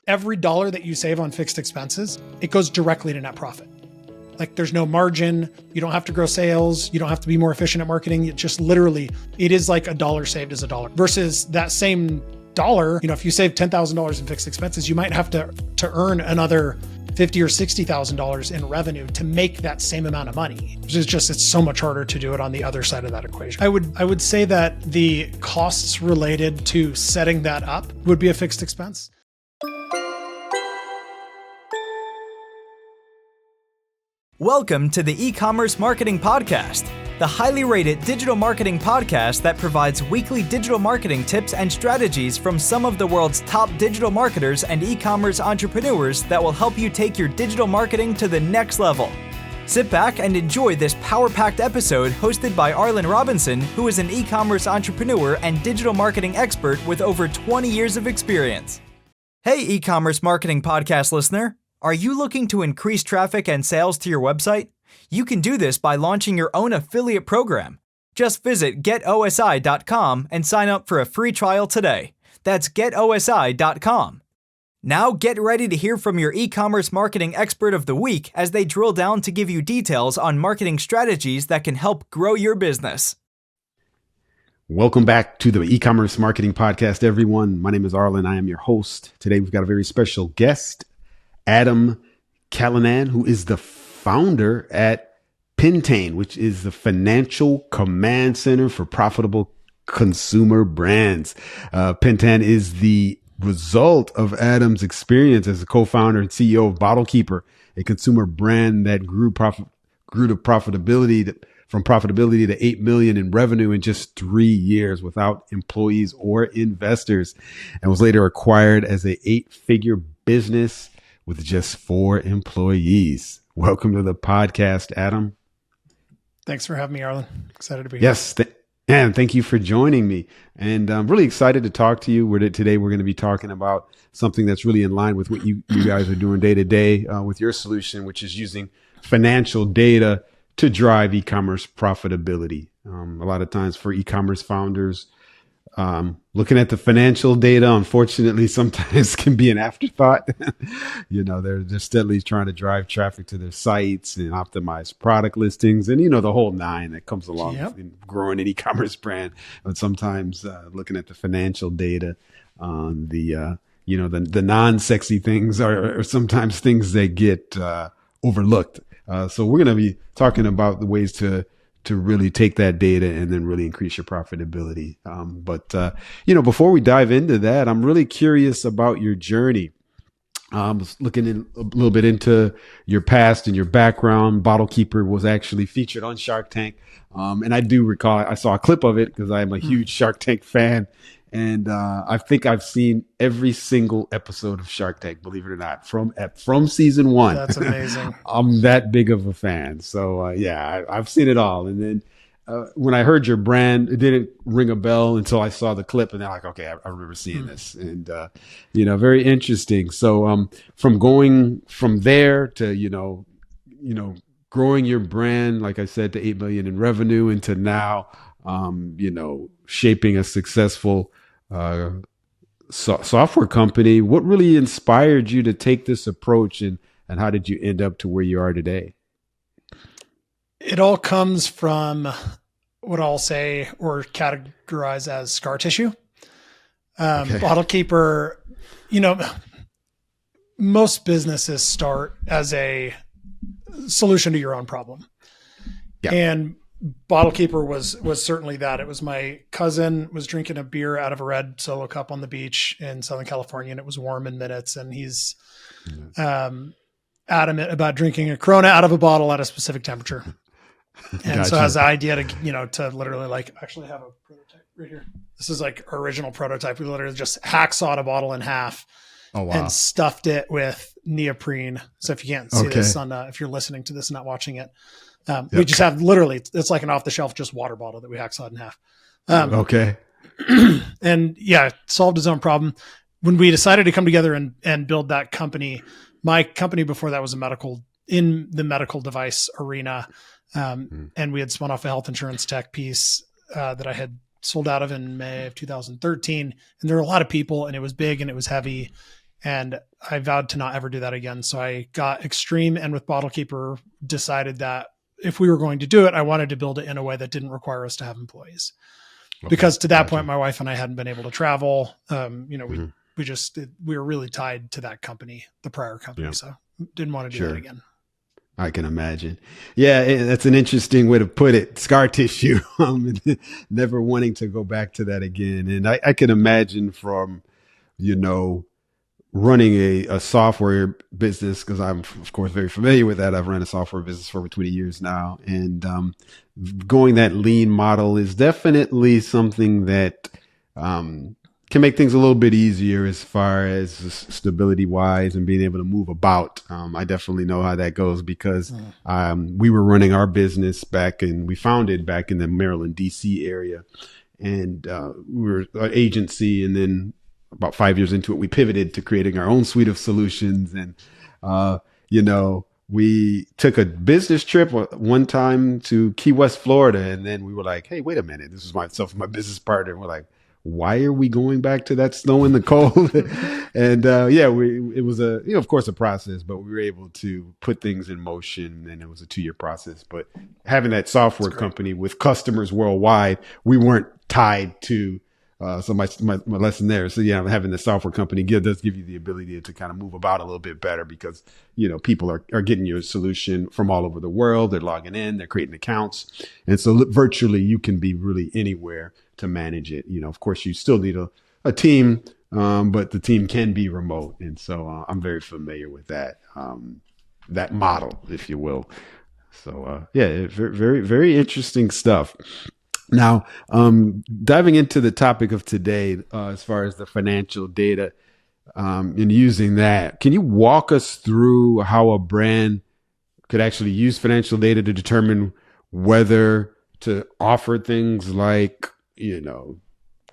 every dollar that you save on fixed expenses, it goes directly to net profit. Like there's no margin. You don't have to grow sales. You don't have to be more efficient at marketing. It just literally, it is like a dollar saved is a dollar versus that same dollar. If you save $10,000 in fixed expenses, you might have to earn another $50,000 or $60,000 in revenue to make that same amount of money. It's so much harder to do it on the other side of that equation. I would say that the costs related to setting that up would be a fixed expense. Welcome to the eCommerce Marketing Podcast, the highly rated digital marketing podcast that provides weekly digital marketing tips and strategies from some of the world's top digital marketers and e-commerce entrepreneurs that will help you take your digital marketing to the next level. Sit back and enjoy this power-packed episode hosted by Arlen Robinson, who is an e-commerce entrepreneur and digital marketing expert with over 20 years of experience. Hey, eCommerce Marketing Podcast listener. Are you looking to increase traffic and sales to your website? You can do this by launching your own affiliate program. Just visit getosi.com and sign up for a free trial today. That's getosi.com. Now get ready to hear from your e-commerce marketing expert of the week as they drill down to give you details on marketing strategies that can help grow your business. Welcome back to the e-commerce marketing podcast, everyone. My name is Arlen. I am your host. Today we've got a very special guest, Adam Callinan, who is the founder at Pentane, which is the financial command center for profitable consumer brands. Pentane is the result of Adam's experience as a co-founder and CEO of BottleKeeper, a consumer brand that grew to profitability from profitability to 8 million in revenue in just 3 years without employees or investors, and was later acquired as an 8-figure business with just 4 employees. Welcome to the podcast, Adam. Thanks for having me, Arlen. Excited to be here. Yes, and thank you for joining me. And I'm really excited to talk to you. Today we're going to be talking about something that's really in line with what you guys are doing day to day with your solution, which is using financial data to drive e-commerce profitability. A lot of times for e-commerce founders, looking at the financial data, unfortunately, sometimes can be an afterthought. They're just steadily trying to drive traffic to their sites and optimize product listings and, the whole nine that comes along with growing an e-commerce brand. But sometimes looking at the financial data on the non-sexy things are sometimes things that get overlooked. So we're going to be talking about the ways to really take that data and then really increase your profitability. But before we dive into that, I'm really curious about your journey. Looking in a little bit into your past and your background. BottleKeeper was actually featured on Shark Tank. And I do recall, I saw a clip of it because I'm a huge Shark Tank fan. And I think I've seen every single episode of Shark Tank, believe it or not, from season 1. That's amazing. I'm that big of a fan. So I've seen it all. And then when I heard your brand, it didn't ring a bell until I saw the clip, and then like, okay, I remember seeing this, and very interesting. So from going from there to growing your brand, like I said, to 8 million in revenue, into now shaping a successful software company. What really inspired you to take this approach, and how did you end up to where you are today? It all comes from what I'll say or categorize as scar tissue. Okay. BottleKeeper, most businesses start as a solution to your own problem. Yeah. And BottleKeeper was certainly that. It was my cousin was drinking a beer out of a red Solo cup on the beach in Southern California, and it was warm in minutes. And he's adamant about drinking a Corona out of a bottle at a specific temperature. And so has the idea to literally actually have a prototype right here. This is like our original prototype. We literally just hacksawed a bottle in half and stuffed it with neoprene. So if you can't see this if you're listening to this and not watching it, we just have literally, it's like an off the shelf, just water bottle that we hacksawed in half. And solved his own problem. When we decided to come together and build that company, my company before that was in the medical device arena. And we had spun off a health insurance tech piece that I had sold out of in May of 2013. And there were a lot of people, and it was big and it was heavy. And I vowed to not ever do that again. So I got extreme, and with BottleKeeper decided that if we were going to do it, I wanted to build it in a way that didn't require us to have employees. Okay, because to that point, my wife and I hadn't been able to travel. We were really tied to that company, the prior company. So didn't want to do that again. I can imagine. Yeah, that's an interesting way to put it. Scar tissue, never wanting to go back to that again. And I can imagine from, running a software business, because I'm, of course, very familiar with that. I've run a software business for over 20 years now. And going that lean model is definitely something that can make things a little bit easier as far as stability wise and being able to move about. I definitely know how that goes because we were running our business we founded back in the Maryland, DC area. And we were an agency, and then about 5 years into it, we pivoted to creating our own suite of solutions. And, we took a business trip one time to Key West, Florida. And then we were like, hey, wait a minute. This was myself and my business partner. And we're like, why are we going back to that snow in the cold? And it was of course a process, but we were able to put things in motion, and it was a 2-year process. But having that software company with customers worldwide, we weren't tied to. So my lesson there. So having the software company does give you the ability to kind of move about a little bit better because, people are getting your solution from all over the world. They're logging in, they're creating accounts. And so virtually you can be really anywhere to manage it. Of course you still need a team, but the team can be remote. And so I'm very familiar with that model, if you will. So very, very interesting stuff. Now, diving into the topic of today, as far as the financial data and using that, can you walk us through how a brand could actually use financial data to determine whether to offer things like,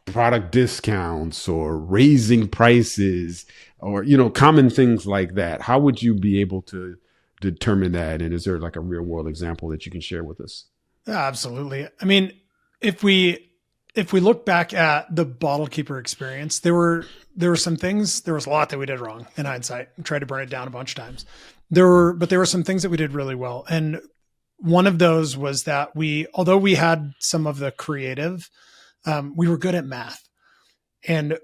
product discounts or raising prices or, common things like that? How would you be able to determine that? And is there like a real world example that you can share with us? Yeah, absolutely. I mean, if we look back at the BottleKeeper experience, there were some things, there was a lot that we did wrong in hindsight. We tried to burn it down a bunch of times. But there were some things that we did really well. And one of those was that although we had some of the creative, we were good at math. And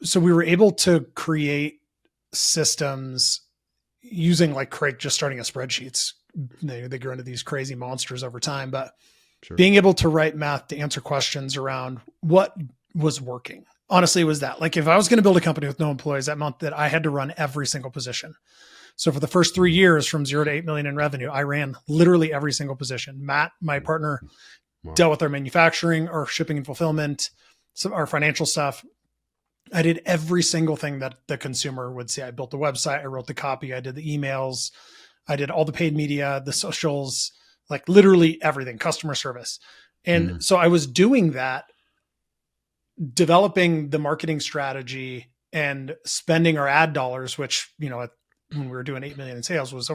so we were able to create systems using, like Craig just starting a spreadsheets. They grow into these crazy monsters over time, but being able to write math to answer questions around what was working. Honestly, it was that. Like if I was going to build a company with no employees, that meant that I had to run every single position. So for the first 3 years, from 0 to 8 million in revenue, I ran literally every single position. Matt, my partner, dealt with our manufacturing, our shipping and fulfillment, our financial stuff. I did every single thing that the consumer would see. I built the website, I wrote the copy, I did the emails, I did all the paid media, the socials, like literally everything, customer service. And so I was doing that, developing the marketing strategy and spending our ad dollars, which, when we were doing 8 million in sales was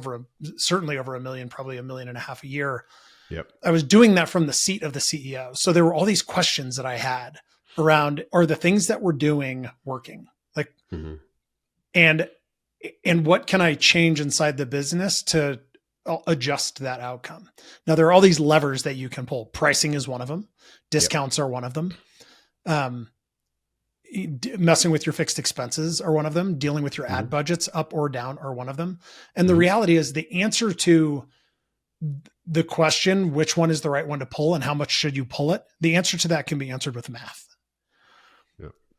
certainly over $1 million, probably $1.5 million a year. Yep. I was doing that from the seat of the CEO. So there were all these questions that I had around, are the things that we're doing working? Like, and what can I change inside the business to adjust that outcome? Now, there are all these levers that you can pull. Pricing is one of them. Discounts are one of them. Messing with your fixed expenses are one of them. Dealing with your ad budgets up or down are one of them. And the reality is the answer to the question, which one is the right one to pull and how much should you pull it? The answer to that can be answered with math.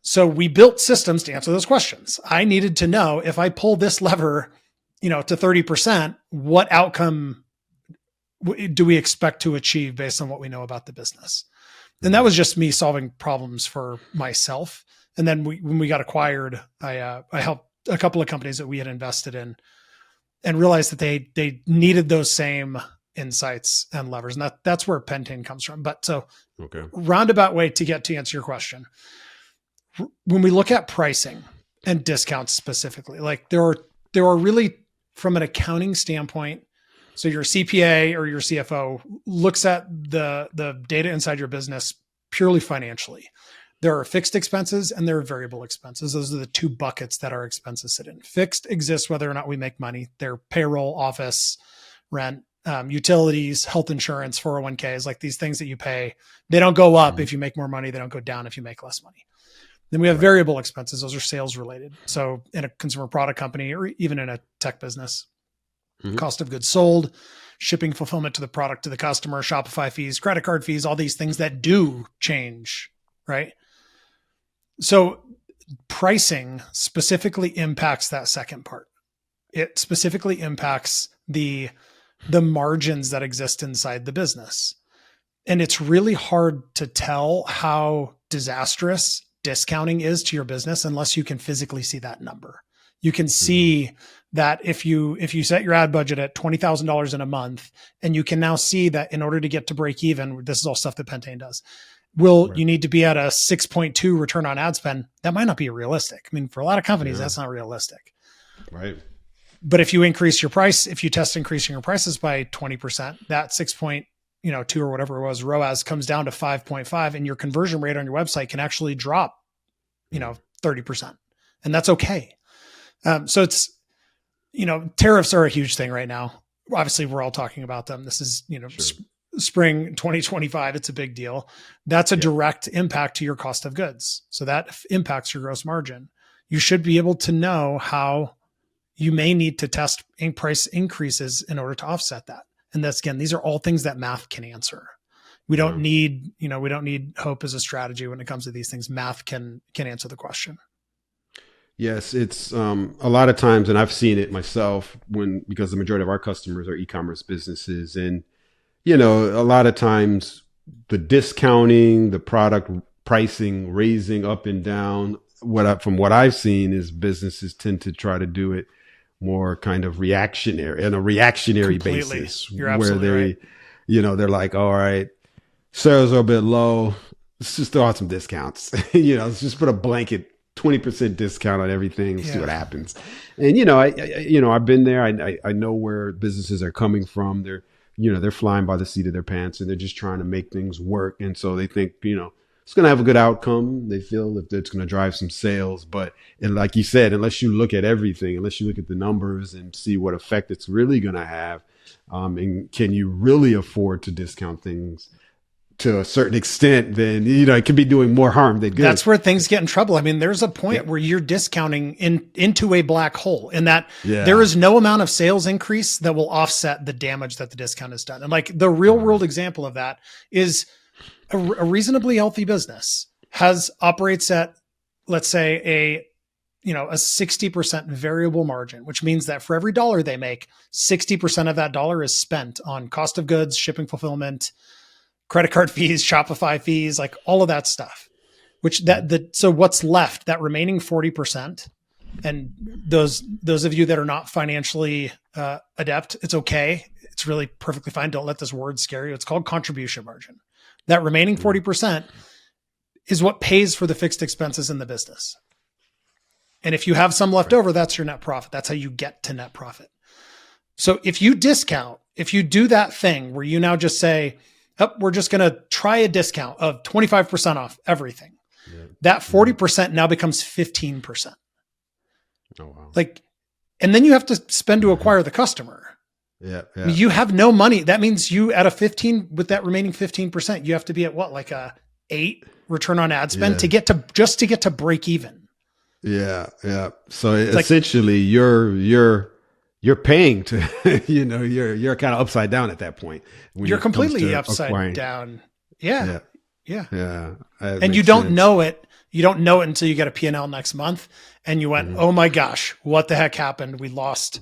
So we built systems to answer those questions. I needed to know if I pull this lever, to 30%, what outcome do we expect to achieve based on what we know about the business? And that was just me solving problems for myself. And then when we got acquired, I helped a couple of companies that we had invested in and realized that they needed those same insights and levers. And that's where Pentane comes from. But so roundabout way to answer your question. When we look at pricing and discounts specifically, like there are really, from an accounting standpoint, so your CPA or your CFO looks at the data inside your business purely financially. There are fixed expenses and there are variable expenses. Those are the two buckets that our expenses sit in. Fixed exists whether or not we make money. They're payroll, office, rent, utilities, health insurance, 401ks, like these things that you pay. They don't go up if you make more money. They don't go down if you make less money. Then we have variable expenses. Those are sales related. So in a consumer product company or even in a tech business, cost of goods sold, shipping, fulfillment to the product to the customer, Shopify fees, credit card fees, all these things that do change, right? So pricing specifically impacts that second part. It specifically impacts the margins that exist inside the business. And it's really hard to tell how disastrous discounting is to your business unless you can physically see that number. You can see that if you set your ad budget at $20,000 in a month, and you can now see that in order to get to break even, this is all stuff that Pentane does. You need to be at a 6.2 return on ad spend. That might not be realistic. I mean, for a lot of companies, that's not realistic. Right. But if you increase your price, if you test increasing your prices by 20%, that 6.2 or whatever it was, ROAS comes down to 5.5, and your conversion rate on your website can actually drop, 30%. And that's okay. So it's, tariffs are a huge thing right now. Obviously, we're all talking about them. This is, spring 2025. It's a big deal. That's a direct impact to your cost of goods. So that impacts your gross margin. You should be able to know how you may need to test price increases in order to offset that. And that's, again, these are all things that math can answer. We don't need, we don't need hope as a strategy when it comes to these things. Math can answer the question. Yes, it's a lot of times, and I've seen it myself because the majority of our customers are e-commerce businesses. And, a lot of times the discounting, the product pricing, raising up and down, from what I've seen is businesses tend to try to do it more kind of reactionary, on a reactionary basis. You're absolutely right. They're like, all right, sales are a bit low. Let's just throw out some discounts. Let's just put a blanket 20% discount on everything. See what happens. And, I've been there. I know where businesses are coming from. They're flying by the seat of their pants, and they're just trying to make things work. And so they think, it's going to have a good outcome. They feel that it's going to drive some sales. But like you said, unless you look at everything, unless you look at the numbers and see what effect it's really going to have, and can you really afford to discount things to a certain extent, then, it could be doing more harm than good. That's where things get in trouble. I mean, there's a point where you're discounting into a black hole, in that there is no amount of sales increase that will offset the damage that the discount has done. And like the real world example of that is a reasonably healthy business operates at, let's say, a 60% variable margin, which means that for every dollar they make, 60% of that dollar is spent on cost of goods, shipping, fulfillment, credit card fees, Shopify fees, like all of that stuff, so what's left, that remaining 40%, and those of you that are not financially adept, it's okay. It's really perfectly fine. Don't let this word scare you. It's called contribution margin. That remaining 40% is what pays for the fixed expenses in the business. And if you have some left over, that's your net profit. That's how you get to net profit. So if you do that thing where you now just say, we're just going to try a discount of 25% off everything. That 40% now becomes 15%. Oh, wow. And then you have to spend to acquire the customer. Yeah. I mean, you have no money. That means you at a 15 with that remaining 15%, you have to be at like a 8 return on ad spend to get to break even. Yeah. Yeah. So essentially you're paying to, you're kind of upside down at that point. You're completely upside down. Yeah. And you don't know it. You don't know it until you get a P&L next month and you went, oh my gosh, what the heck happened? We lost,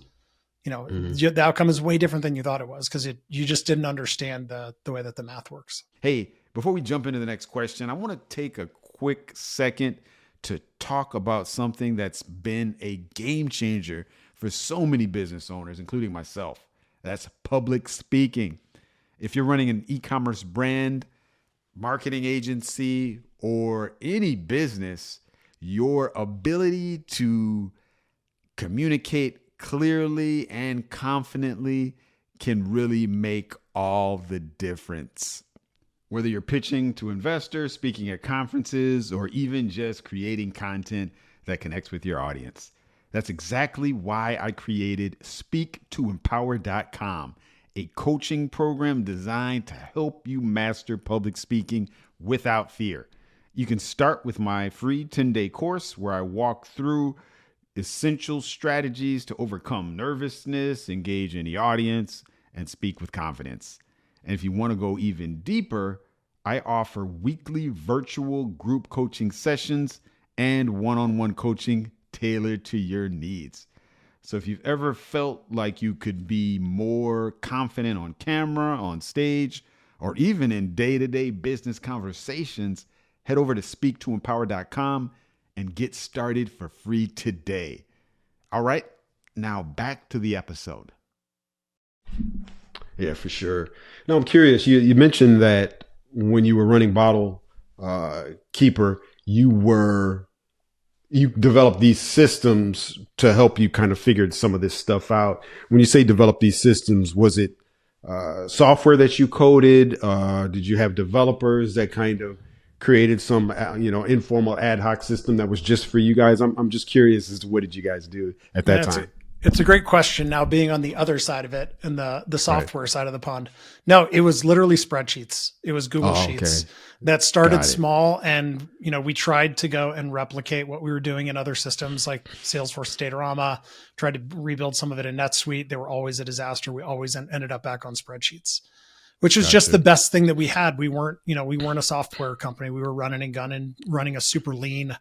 the outcome is way different than you thought it was because you just didn't understand the way that the math works. Hey, before we jump into the next question, I want to take a quick second to talk about something that's been a game changer for so many business owners, including myself. That's public speaking. If you're running an e-commerce brand, marketing agency, or any business, your ability to communicate clearly and confidently can really make all the difference. Whether you're pitching to investors, speaking at conferences, or even just creating content that connects with your audience. That's exactly why I created speaktoempower.com, a coaching program designed to help you master public speaking without fear. You can start with my free 10-day course where I walk through essential strategies to overcome nervousness, engage in the audience, and speak with confidence. And if you want to go even deeper, I offer weekly virtual group coaching sessions and one-on-one coaching tailored to your needs. So if you've ever felt like you could be more confident on camera, on stage, or even in day-to-day business conversations, head over to speaktoempower.com and get started for free today. All right, now back to the episode. Yeah, for sure. Now, I'm curious. You mentioned that when you were running BottleKeeper, you developed these systems to help you kind of figure some of this stuff out. When you say develop these systems, was it software that you coded? Did you have developers that kind of created some informal ad hoc system that was just for you guys? I'm just curious as to what did you guys do at that time? It's a great question. Now, being on the other side of it and the software side of the pond. No, it was literally spreadsheets. It was Google Sheets that started small. And, we tried to go and replicate what we were doing in other systems like Salesforce Datorama, tried to rebuild some of it in NetSuite. They were always a disaster. We always ended up back on spreadsheets, which is just the best thing that we had. We weren't a software company. We were running and gunning, running a super lean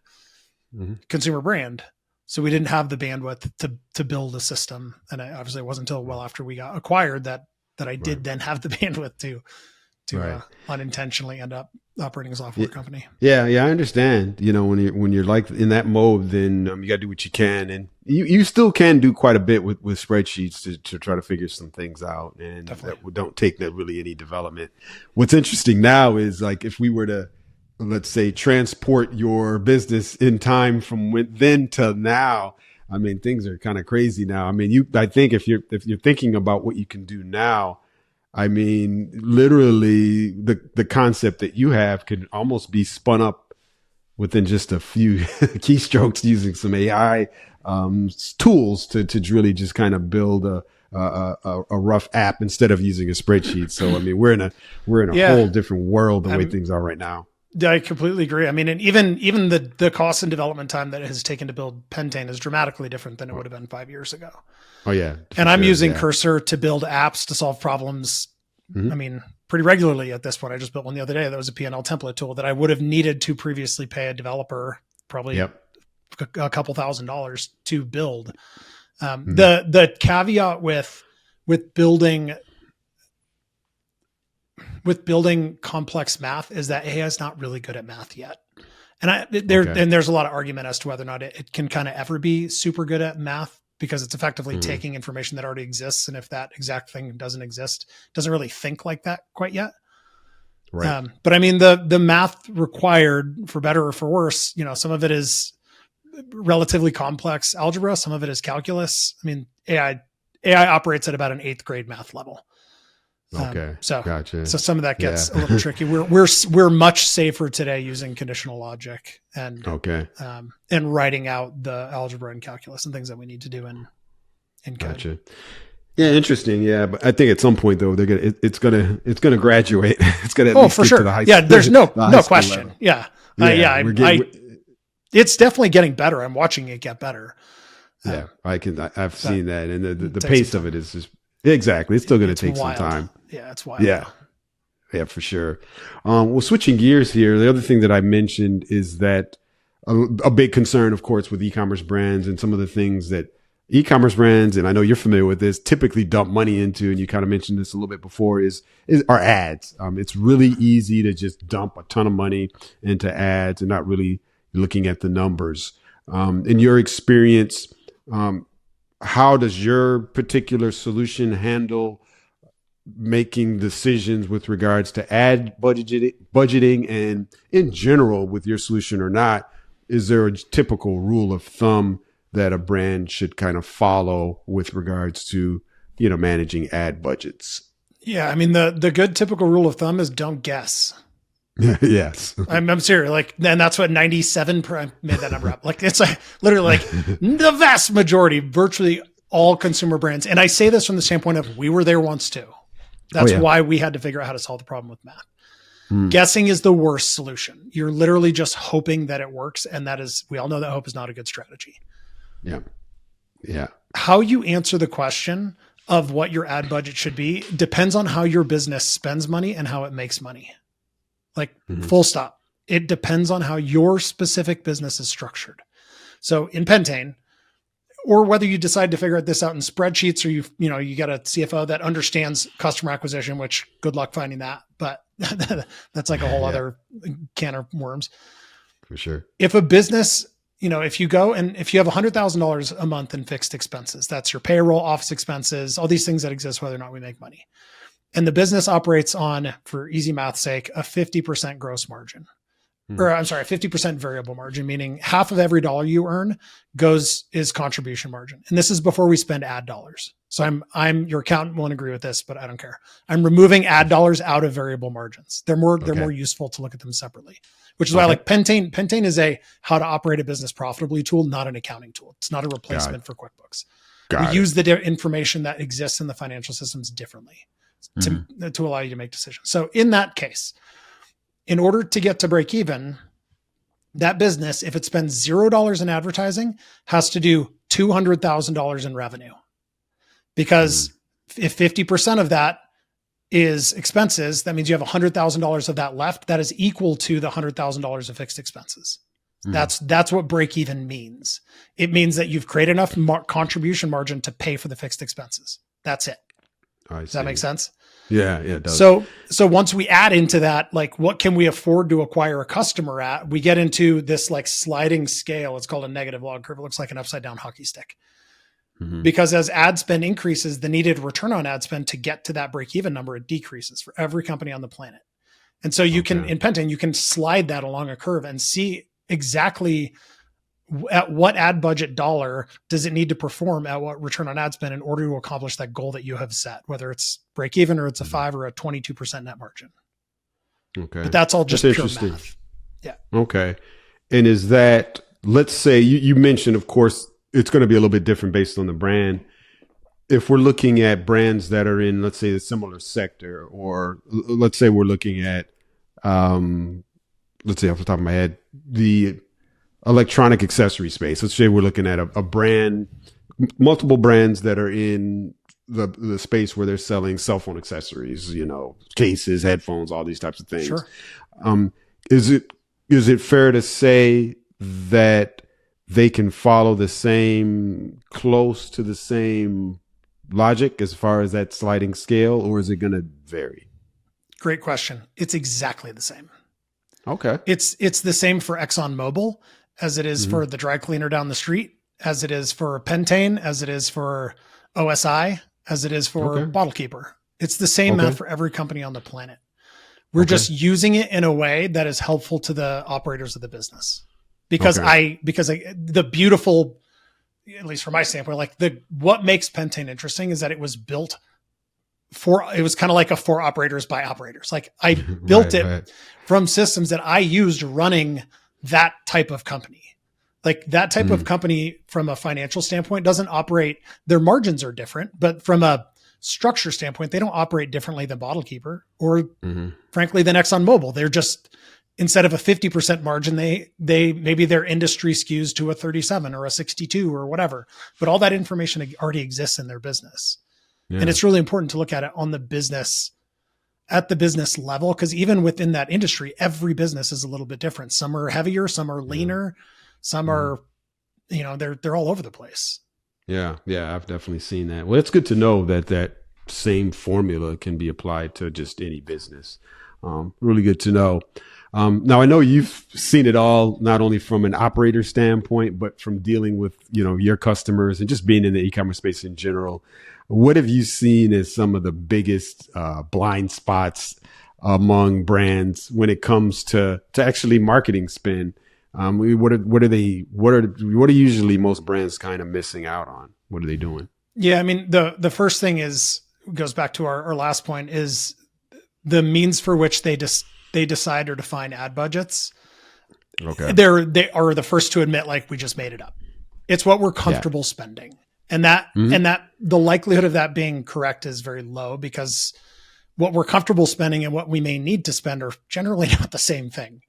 consumer brand. So we didn't have the bandwidth to build a system. And obviously it wasn't until well after we got acquired that I did then have the bandwidth to unintentionally end up operating a software company. Yeah. I understand. When you're like in that mode, then you got to do what you can, and you still can do quite a bit with spreadsheets to try to figure some things out, and that don't take that really any development. What's interesting now is like if we were to, let's say, transport your business in time from then to now. I mean, things are kind of crazy now. I mean, I think if you're thinking about what you can do now, I mean, literally the concept that you have could almost be spun up within just a few keystrokes using some AI tools to really just kind of build a rough app instead of using a spreadsheet. So, I mean, we're in a whole different world the way things are right now. I completely agree. I mean, and even the cost and development time that it has taken to build Pentane is dramatically different than it would have been 5 years ago. Oh yeah. And I'm using Cursor to build apps to solve problems. I mean, pretty regularly at this point. I just built one the other day that was a P&L template tool that I would have needed to previously pay a developer probably a couple $1,000s to build. The caveat with building complex math is that AI is not really good at math yet. And there's a lot of argument as to whether or not it can kind of ever be super good at math, because it's effectively taking information that already exists. And if that exact thing doesn't exist, it doesn't really think like that quite yet. Right. But I mean, the math required, for better or for worse, some of it is relatively complex algebra. Some of it is calculus. I mean, AI operates at about an 8th grade math level. So gotcha. So some of that gets a little tricky. We're much safer today using conditional logic and writing out the algebra and calculus and things that we need to do in code. Gotcha. Yeah, interesting. Yeah, but I think at some point though it's gonna graduate. It's gonna at least get to the high school. Yeah, there's no question. Level. It's definitely getting better. I'm watching it get better. I've seen that, and the pace of it is just. Exactly. It's still going to take some time. Yeah, it's wild. Yeah, for sure. Well, switching gears here, the other thing that I mentioned is that a big concern, of course, with e-commerce brands and some of the things that e-commerce brands, and I know you're familiar with this, typically dump money into, and you kind of mentioned this a little bit before, is our ads. It's really easy to just dump a ton of money into ads and not really looking at the numbers. In your experience, how does your particular solution handle making decisions with regards to ad budgeting, and in general with your solution or not? Is there a typical rule of thumb that a brand should kind of follow with regards to, managing ad budgets? Yeah. I mean, the good typical rule of thumb is don't guess. Yes. I'm serious. Like, and that's what 97 I made that number up. Like, it's like literally like the vast majority, virtually all consumer brands. And I say this from the standpoint of we were there once too. That's why we had to figure out how to solve the problem with math. Guessing is the worst solution. You're literally just hoping that it works. And that is, we all know that hope is not a good strategy. Yeah. Yeah. How you answer the question of what your ad budget should be depends on how your business spends money and how it makes money. Like full stop. It depends on how your specific business is structured. So in Pentane, or whether you decide to figure this out in spreadsheets, or you got a CFO that understands customer acquisition, which good luck finding that, but that's like a whole other can of worms. For sure. If a business, if you go and if you have $100,000 a month in fixed expenses, that's your payroll, office expenses, all these things that exist, whether or not we make money. And the business operates on, for easy math's sake, a 50% gross margin. Or I'm sorry, 50% variable margin, meaning half of every dollar you earn is contribution margin. And this is before we spend ad dollars. So I'm your accountant won't agree with this, but I don't care. I'm removing ad dollars out of variable margins. They're more useful to look at them separately, which is why I like Pentane. Pentane is a how to operate a business profitably tool, not an accounting tool. It's not a replacement for QuickBooks. We use the information that exists in the financial systems differently to allow you to make decisions. So in that case, in order to get to break even, that business, if it spends $0 in advertising, has to do $200,000 in revenue. Because if 50% of that is expenses, that means you have $100,000 of that left. That is equal to the $100,000 of fixed expenses. That's what break even means. It means that you've created enough contribution margin to pay for the fixed expenses. That's it. Does that make sense? Yeah, it does. So once we add into that, like what can we afford to acquire a customer at, we get into this like sliding scale. It's called a negative log curve. It looks like an upside down hockey stick. Because as ad spend increases, the needed return on ad spend to get to that break even number, it decreases for every company on the planet. And so you can, in Pentane, you can slide that along a curve and see exactly at what ad budget dollar does it need to perform at what return on ad spend in order to accomplish that goal that you have set, whether it's break even or it's a 5 or a 22% net margin. Okay. But that's all just pure math. Yeah. Okay. And is that, let's say you mentioned, of course, it's going to be a little bit different based on the brand. If we're looking at brands that are in, let's say, a similar sector, or let's say we're looking at, let's say off the top of my head, the electronic accessory space. Let's say we're looking at a brand, multiple brands that are in the space where they're selling cell phone accessories, cases, headphones, all these types of things. Sure. Is it fair to say that they can follow close to the same logic as far as that sliding scale, or is it going to vary? Great question. It's exactly the same. Okay. It's the same for ExxonMobil as it is for the dry cleaner down the street, as it is for Pentane, as it is for OSI, as it is for BottleKeeper. It's the same math for every company on the planet. We're just using it in a way that is helpful to the operators of the business. Because the beautiful, at least from my standpoint, like what makes Pentane interesting is that it was built it was kind of like for operators by operators. Like I built it from systems that I used running that type of company. Like that type of company from a financial standpoint doesn't operate, their margins are different, but from a structure standpoint, they don't operate differently than BottleKeeper or frankly than ExxonMobil. They're just, instead of a 50% margin, they maybe their industry skews to a 37 or a 62 or whatever, but all that information already exists in their business. Yeah. And it's really important to look at it on at the business level, because even within that industry, every business is a little bit different. Some are heavier, some are leaner, some are, they're all over the place. Yeah. Yeah. I've definitely seen that. Well, it's good to know that same formula can be applied to just any business. Really good to know. Now I know you've seen it all, not only from an operator standpoint, but from dealing with, your customers and just being in the e-commerce space in general. What have you seen as some of the biggest blind spots among brands when it comes to actually marketing spend? What are usually most brands kind of missing out on? What are they doing? Yeah, I mean, the first thing is goes back to our last point, is the means for which they decide or define ad budgets. Okay. They are the first to admit, like, we just made it up. It's what we're comfortable spending. And that the likelihood of that being correct is very low, because what we're comfortable spending and what we may need to spend are generally not the same thing.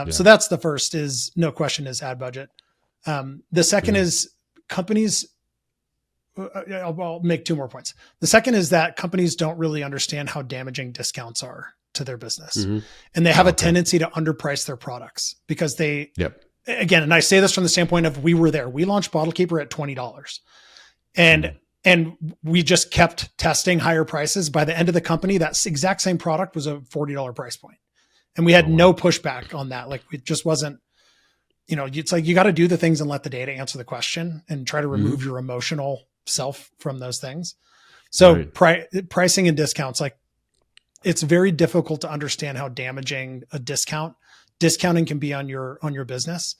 So that's the first, is no question, is ad budget. The second is companies. I'll make two more points. The second is that companies don't really understand how damaging discounts are to their business. And they have a tendency to underprice their products because again, and I say this from the standpoint of, we were there. We launched BottleKeeper at $20 and we just kept testing higher prices. By the end of the company, that exact same product was a $40 price point. And we had no pushback on that. Like, it just wasn't, it's like, you got to do the things and let the data answer the question and try to remove your emotional self from those things. So pricing and discounts, like, it's very difficult to understand how damaging discounting can be on your business,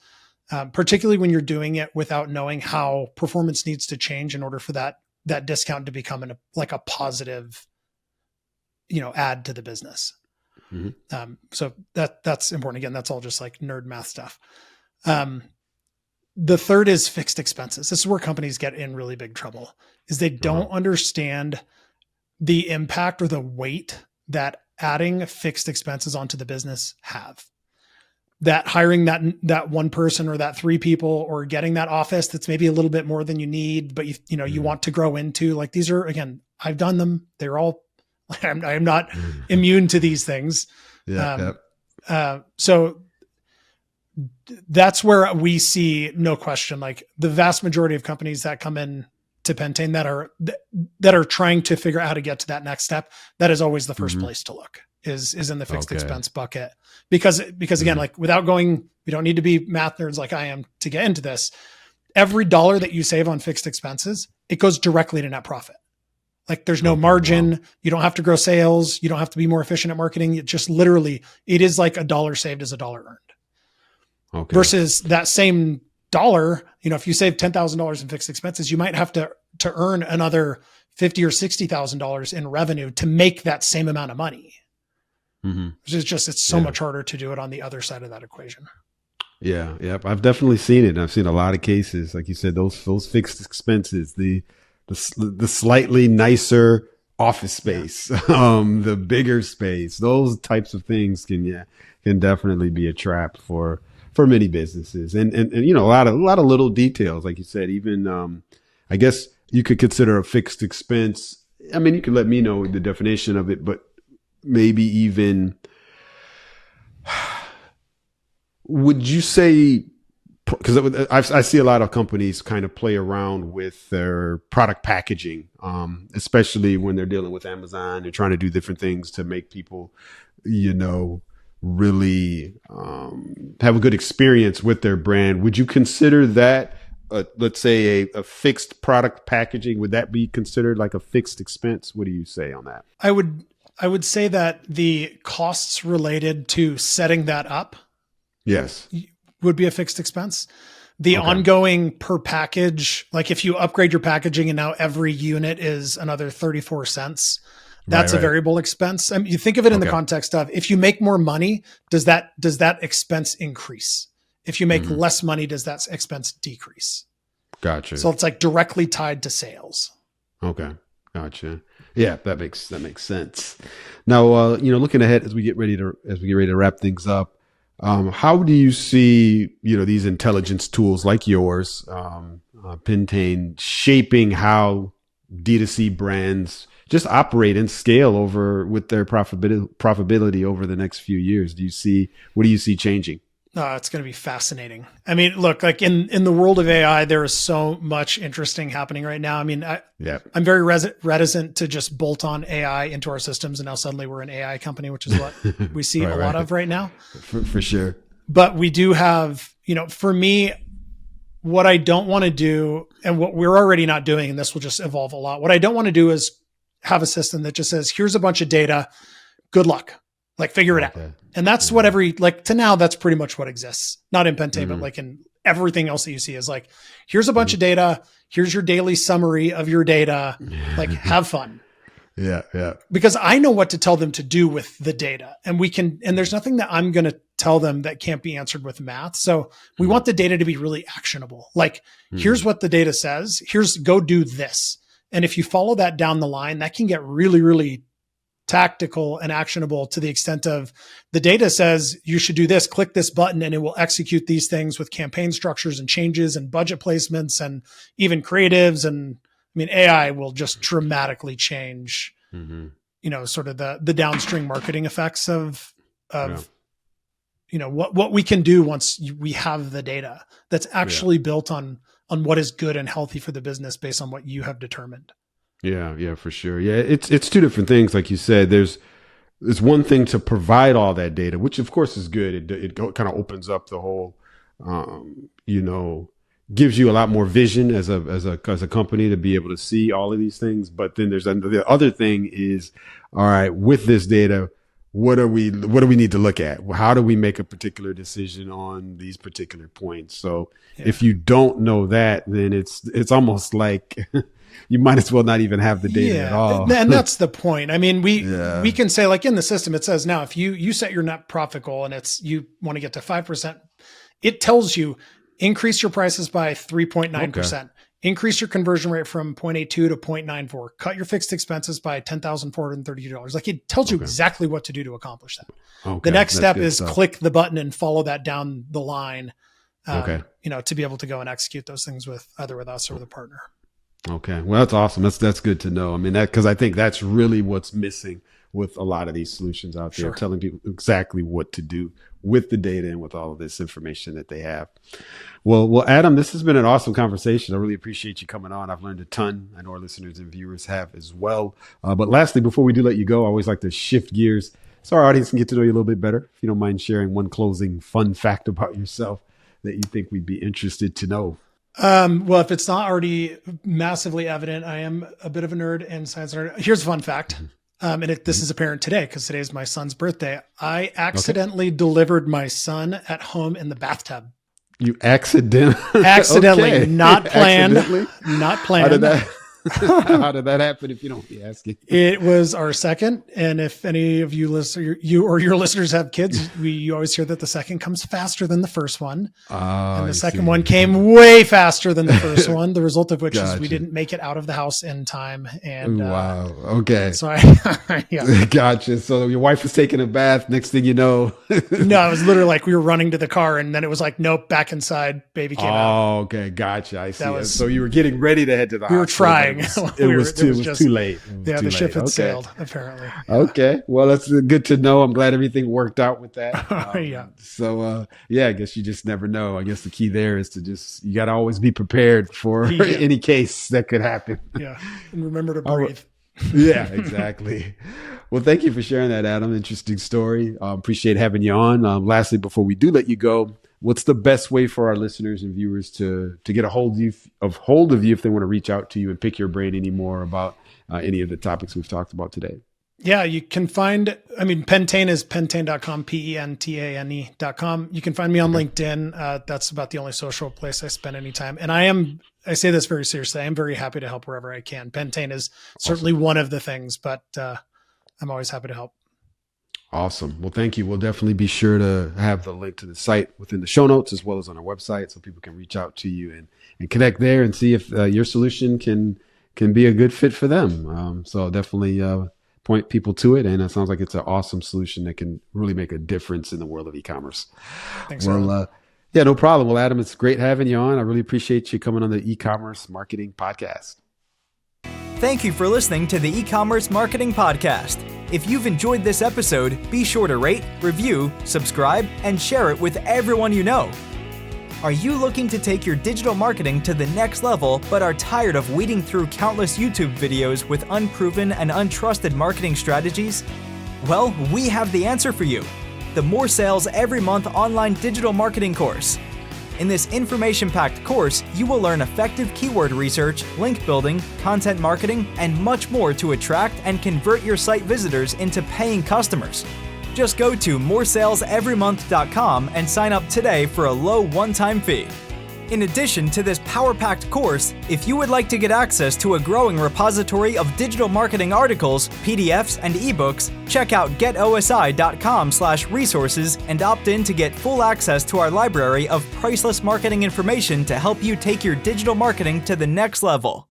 particularly when you're doing it without knowing how performance needs to change in order for that discount to become a positive, add to the business. So that's important. Again, that's all just like nerd math stuff. The third is fixed expenses. This is where companies get in really big trouble, is they don't understand the impact or the weight that adding fixed expenses onto the business have. That hiring that one person or that three people, or getting that office that's maybe a little bit more than you need, but you want to grow into, like, these are, again, I've done them. They're all, I'm not immune to these things. So that's where we see, no question, like, the vast majority of companies that come in to Pentane that are trying to figure out how to get to that next step, that is always the first place to look, is in the fixed expense bucket. Because again, like, we don't need to be math nerds like I am to get into this. Every dollar that you save on fixed expenses, it goes directly to net profit. Like, there's no margin. You don't have to grow sales. You don't have to be more efficient at marketing. It just literally, it is like a dollar saved is a dollar earned. Versus that same dollar, if you save $10,000 in fixed expenses, you might have to earn another $50,000 or $60,000 in revenue to make that same amount of money. Which is just, it's so much harder to do it on the other side of that equation. Yeah. I've definitely seen it. I've seen a lot of cases, like you said, those fixed expenses, the slightly nicer office space, the bigger space, those types of things can definitely be a trap for many businesses. And a lot of little details, like you said, even, I guess you could consider a fixed expense. I mean, you could let me know the definition of it, but maybe even, would you say, because I see a lot of companies kind of play around with their product packaging, especially when they're dealing with Amazon. They're trying to do different things to make people, really have a good experience with their brand. Would you consider that, let's say, a fixed product packaging? Would that be considered like a fixed expense? What do you say on that? I would say that the costs related to setting that up, would be a fixed expense. The ongoing per package, like if you upgrade your packaging and now every unit is another 34 cents, that's a variable expense. I mean, you think of it in the context of, if you make more money, does that expense increase? If you make less money, does that expense decrease? Gotcha. So it's like directly tied to sales. Okay. Gotcha. Yeah, that makes sense. Now, looking ahead as we get ready to wrap things up, how do you see, these intelligence tools like yours, Pentane, shaping how D2C brands just operate and scale with their profitability over the next few years? What do you see changing? It's going to be fascinating. I mean, look, like in the world of AI, there is so much interesting happening right now. I mean, I'm very reticent to just bolt on AI into our systems, and now suddenly we're an AI company, which is what we see a lot of right now. For sure. But we do have, for me, what I don't want to do, and what we're already not doing, and this will just evolve a lot. What I don't want to do is have a system that just says, here's a bunch of data, good luck, like figure it out. And that's what to now, that's pretty much what exists. Not in Pentane, but like in everything else that you see is like, here's a bunch of data. Here's your daily summary of your data. Like, have fun. Yeah. Because I know what to tell them to do with the data, and there's nothing that I'm going to tell them that can't be answered with math. So we want the data to be really actionable. Like, here's what the data says. Go do this. And if you follow that down the line, that can get really, really tactical and actionable to the extent of the data says you should do this, click this button, and it will execute these things with campaign structures and changes and budget placements and even creatives. And I mean, AI will just dramatically change, sort of the downstream marketing effects of what we can do once we have the data that's actually built on what is good and healthy for the business based on what you have determined. Yeah, for sure. Yeah, it's two different things. Like you said, there's one thing to provide all that data, which of course is good. It kind of opens up the whole, gives you a lot more vision as a company to be able to see all of these things. But then the other thing is, all right, with this data, what do we need to look at? How do we make a particular decision on these particular points? So if you don't know that, then it's almost like you might as well not even have the data at all. And that's the point. I mean, we can say, like, in the system, it says now, if you set your net profit goal and you want to get to 5%, it tells you increase your prices by 3.9%, increase your conversion rate from 0.82 to 0.94, cut your fixed expenses by $10,432. Like, it tells you exactly what to do to accomplish that. The next step is click the button and follow that down the line, to be able to go and execute those things with us or with a partner. Okay. Well, that's awesome. That's good to know. I mean, because I think that's really what's missing with a lot of these solutions out there, telling people exactly what to do with the data and with all of this information that they have. Well, Adam, this has been an awesome conversation. I really appreciate you coming on. I've learned a ton. I know our listeners and viewers have as well. But lastly, before we do let you go, I always like to shift gears so our audience can get to know you a little bit better. If you don't mind sharing one closing fun fact about yourself that you think we'd be interested to know. Well, if it's not already massively evident, I am a bit of a nerd and science nerd. Here's a fun fact. This is apparent today because today is my son's birthday. I accidentally delivered my son at home in the bathtub. You accidentally, not planned, not planned. How did that happen? If you don't be asking, it was our second. And if any of you your listeners have kids, you always hear that the second comes faster than the first one. And the second one came way faster than the first one. The result of which is we didn't make it out of the house in time. And wow. Okay. So Gotcha. So your wife was taking a bath. Next thing you know, no, it was literally like we were running to the car, and then it was like, nope, back inside. Baby came out. Oh, okay. Gotcha. I see. So you were getting ready to head to the hospital. We were trying. It was too late. The ship had sailed, apparently. Okay. Well, that's good to know. I'm glad everything worked out with that. So, I guess you just never know. I guess the key there is you got to always be prepared for any case that could happen. Yeah. And remember to breathe. Yeah, exactly. Well, thank you for sharing that, Adam. Interesting story. Appreciate having you on. Lastly, before we do let you go, what's the best way for our listeners and viewers to get a hold of you if they want to reach out to you and pick your brain any more about any of the topics we've talked about today? Yeah, you can find, Pentane is pentane.com, pentane.com. You can find me on LinkedIn. That's about the only social place I spend any time. And I say this very seriously. I am very happy to help wherever I can. Pentane is certainly one of the things, but I'm always happy to help. Awesome. Well, thank you. We'll definitely be sure to have the link to the site within the show notes as well as on our website so people can reach out to you and connect there and see if your solution can be a good fit for them. So definitely point people to it. And it sounds like it's an awesome solution that can really make a difference in the world of e-commerce. Thanks. Well, no problem. Well, Adam, it's great having you on. I really appreciate you coming on the eCommerce Marketing Podcast. Thank you for listening to the eCommerce Marketing Podcast. If you've enjoyed this episode, be sure to rate, review, subscribe, and share it with everyone you know. Are you looking to take your digital marketing to the next level, but are tired of weeding through countless YouTube videos with unproven and untrusted marketing strategies? Well, we have the answer for you. The More Sales Every Month online digital marketing course. In this information-packed course, you will learn effective keyword research, link building, content marketing, and much more to attract and convert your site visitors into paying customers. Just go to moresaleseverymonth.com and sign up today for a low one-time fee. In addition to this power-packed course, if you would like to get access to a growing repository of digital marketing articles, PDFs, and ebooks, check out getosi.com/resources and opt in to get full access to our library of priceless marketing information to help you take your digital marketing to the next level.